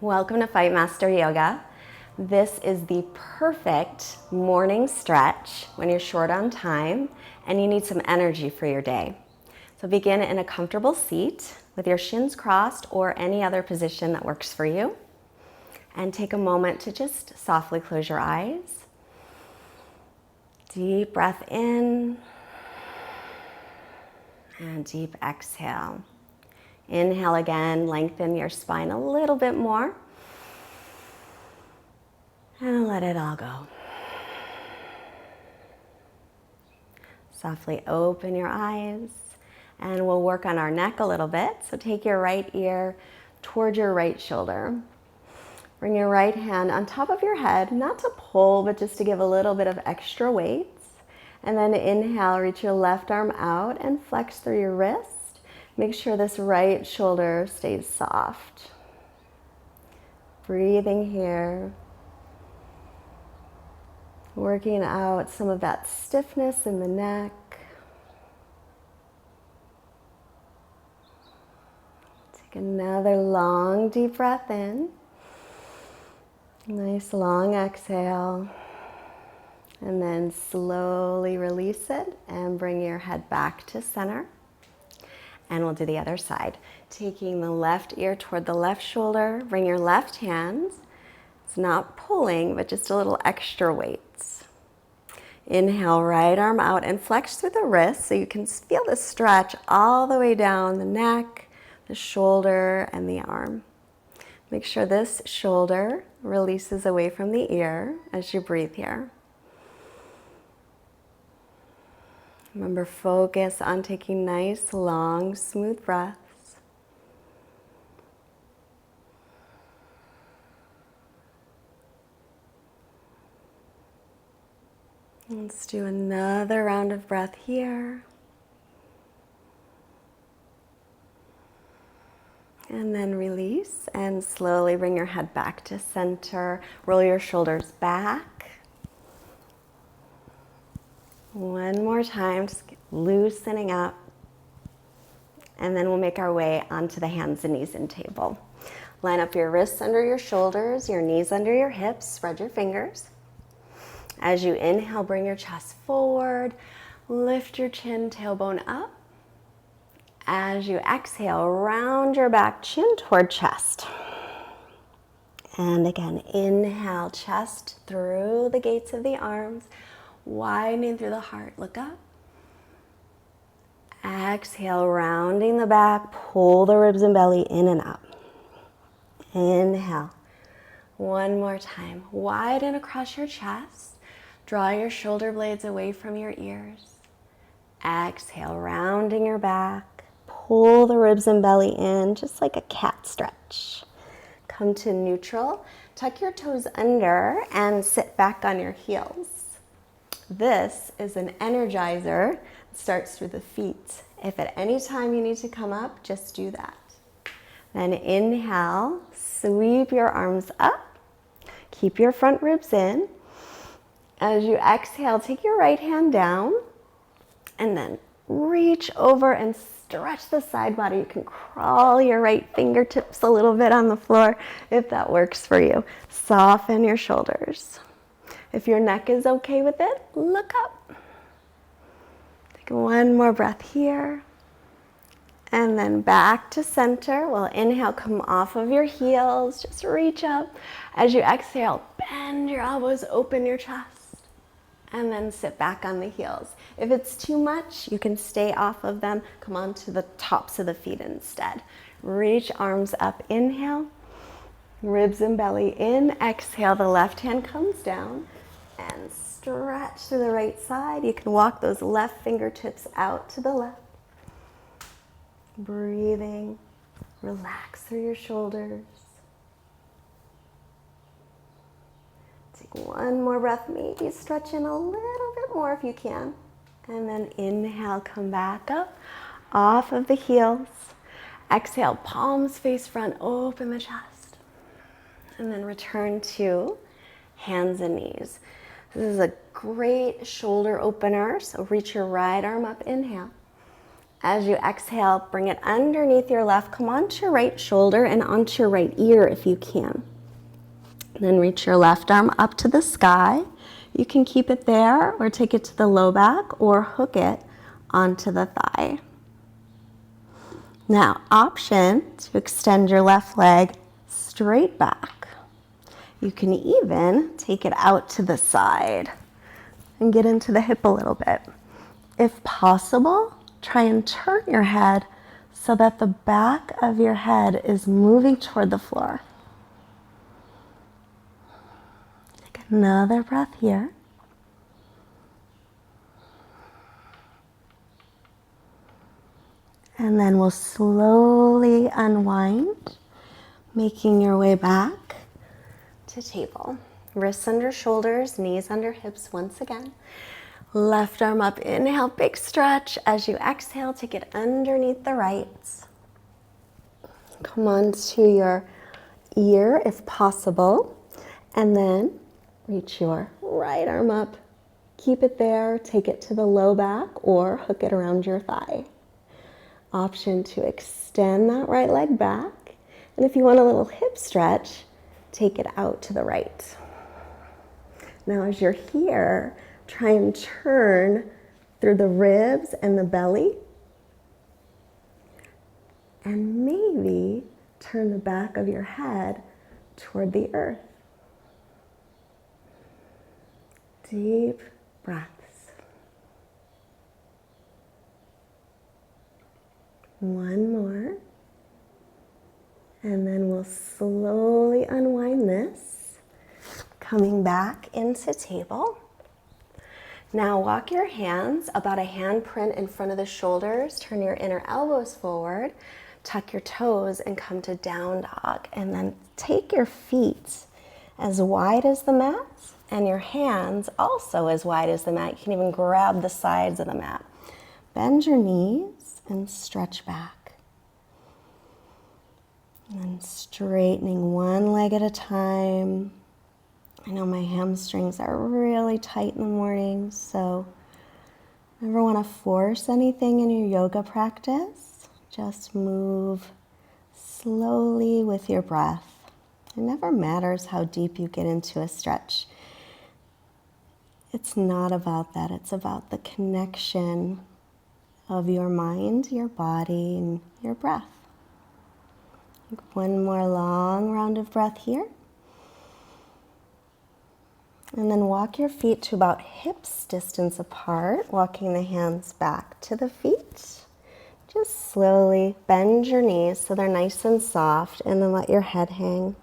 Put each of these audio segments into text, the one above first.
Welcome to Fightmaster Yoga. This is the perfect morning stretch when you're short on time and you need some energy for your day. So begin in a comfortable seat with your shins crossed or any other position that works for you. And take a moment to just softly close your eyes. Deep breath in and deep exhale. Inhale again, lengthen your spine a little bit more. And let it all go. Softly open your eyes and we'll work on our neck a little bit. So take your right ear toward your right shoulder. Bring your right hand on top of your head, not to pull, but just to give a little bit of extra weight. And then inhale, reach your left arm out and flex through your wrist. Make sure this right shoulder stays soft. Breathing here. Working out some of that stiffness in the neck. Take another long, deep breath in. Nice long exhale. And then slowly release it and bring your head back to center. And we'll do the other side. Taking the left ear toward the left shoulder, bring your left hand. It's not pulling, but just a little extra weight. Inhale, right arm out and flex through the wrist so you can feel the stretch all the way down the neck, the shoulder, and the arm. Make sure this shoulder releases away from the ear as you breathe here. Remember, focus on taking nice, long, smooth breaths. Let's do another round of breath here. And then release and slowly bring your head back to center. Roll your shoulders back. One more time, just loosening up. And then we'll make our way onto the hands and knees in table. Line up your wrists under your shoulders, your knees under your hips, spread your fingers. As you inhale, bring your chest forward, lift your chin, tailbone up. As you exhale, round your back, chin toward chest. And again, inhale, chest through the gates of the arms, widening through the heart, look up. Exhale, rounding the back, pull the ribs and belly in and up. Inhale. One more time, widen across your chest. Draw your shoulder blades away from your ears. Exhale, rounding your back. Pull the ribs and belly in, just like a cat stretch. Come to neutral. Tuck your toes under and sit back on your heels. This is an energizer. It starts through the feet. If at any time you need to come up, just do that. Then inhale, sweep your arms up. Keep your front ribs in. As you exhale, take your right hand down and then reach over and stretch the side body. You can crawl your right fingertips a little bit on the floor if that works for you. Soften your shoulders. If your neck is okay with it, look up. Take one more breath here. And then back to center. We'll inhale, come off of your heels. Just reach up. As you exhale, bend your elbows, open your chest. And then sit back on the heels. If it's too much, you can stay off of them. Come on to the tops of the feet instead. Reach arms up, inhale. Ribs and belly in. Exhale, the left hand comes down. And stretch to the right side. You can walk those left fingertips out to the left. Breathing. Relax through your shoulders. Take one more breath, maybe stretch in a little bit more if you can. And then inhale, come back up off of the heels. Exhale, palms face front, open the chest. And then return to hands and knees. This is a great shoulder opener, so reach your right arm up, inhale. As you exhale, bring it underneath your left. Come onto your right shoulder and onto your right ear if you can. Then reach your left arm up to the sky. You can keep it there or take it to the low back or hook it onto the thigh. Now, option to extend your left leg straight back. You can even take it out to the side and get into the hip a little bit. If possible, try and turn your head so that the back of your head is moving toward the floor. Take another breath here. And then we'll slowly unwind, making your way back to table. Wrists under shoulders, knees under hips once again. Left arm up, inhale, big stretch. As you exhale, take it underneath the right. Come on to your ear if possible. And then reach your right arm up. Keep it there, take it to the low back or hook it around your thigh. Option to extend that right leg back. And if you want a little hip stretch, take it out to the right. Now as you're here, try and turn through the ribs and the belly. And maybe turn the back of your head toward the earth. Deep breaths. One more. And then we'll slowly unwind this, coming back into table. Now walk your hands about a hand print in front of the shoulders, turn your inner elbows forward, tuck your toes and come to down dog. And then take your feet as wide as the mat and your hands also as wide as the mat. You can even grab the sides of the mat. Bend your knees and stretch back. And then straightening one leg at a time. I know my hamstrings are really tight in the morning, so never want to force anything in your yoga practice. Just move slowly with your breath. It never matters how deep you get into a stretch. It's not about that. It's about the connection of your mind, your body, and your breath. One more long round of breath here. And then walk your feet to about hips distance apart, walking the hands back to the feet. Just slowly bend your knees so they're nice and soft, and then let your head hang.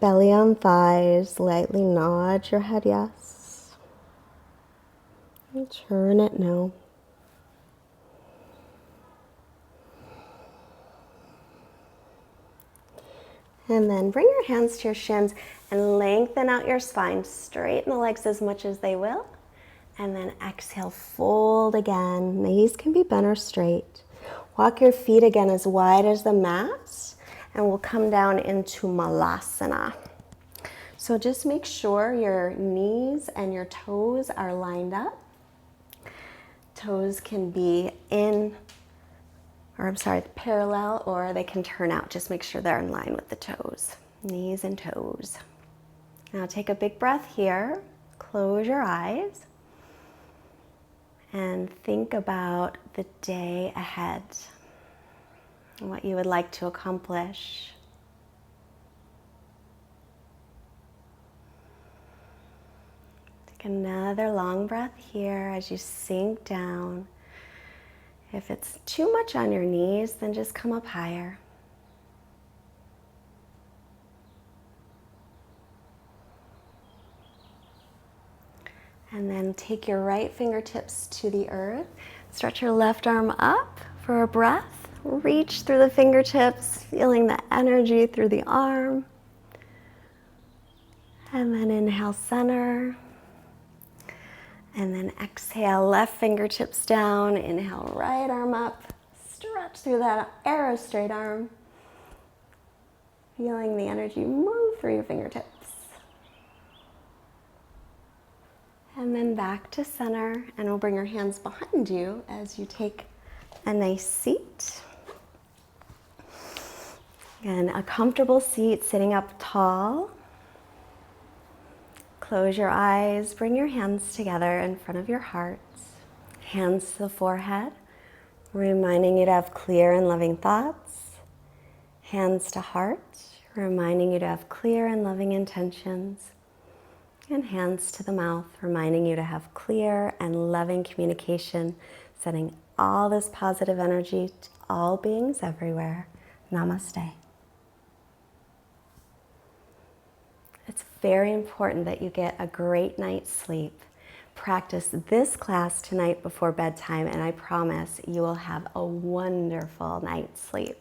Belly on thighs, lightly nod your head yes. And turn it no. And then bring your hands to your shins and lengthen out your spine. Straighten the legs as much as they will. And then exhale, fold again. Knees can be bent or straight. Walk your feet again as wide as the mat. And we'll come down into Malasana. So just make sure your knees and your toes are lined up. Toes can be parallel, or they can turn out. Just make sure they're in line with the toes. Knees and toes. Now take a big breath here. Close your eyes. And think about the day ahead and what you would like to accomplish. Take another long breath here as you sink down. If it's too much on your knees, then just come up higher. And then take your right fingertips to the earth. Stretch your left arm up for a breath. Reach through the fingertips, feeling the energy through the arm. And then inhale, center. And then exhale, left fingertips down. Inhale, right arm up. Stretch through that arrow straight arm. Feeling the energy move through your fingertips. And then back to center, and we'll bring your hands behind you as you take a nice seat. And a comfortable seat, sitting up tall. Close your eyes, bring your hands together in front of your heart. Hands to the forehead, reminding you to have clear and loving thoughts. Hands to heart, reminding you to have clear and loving intentions. And hands to the mouth, reminding you to have clear and loving communication, sending all this positive energy to all beings everywhere. Namaste. It's very important that you get a great night's sleep. Practice this class tonight before bedtime, and I promise you will have a wonderful night's sleep.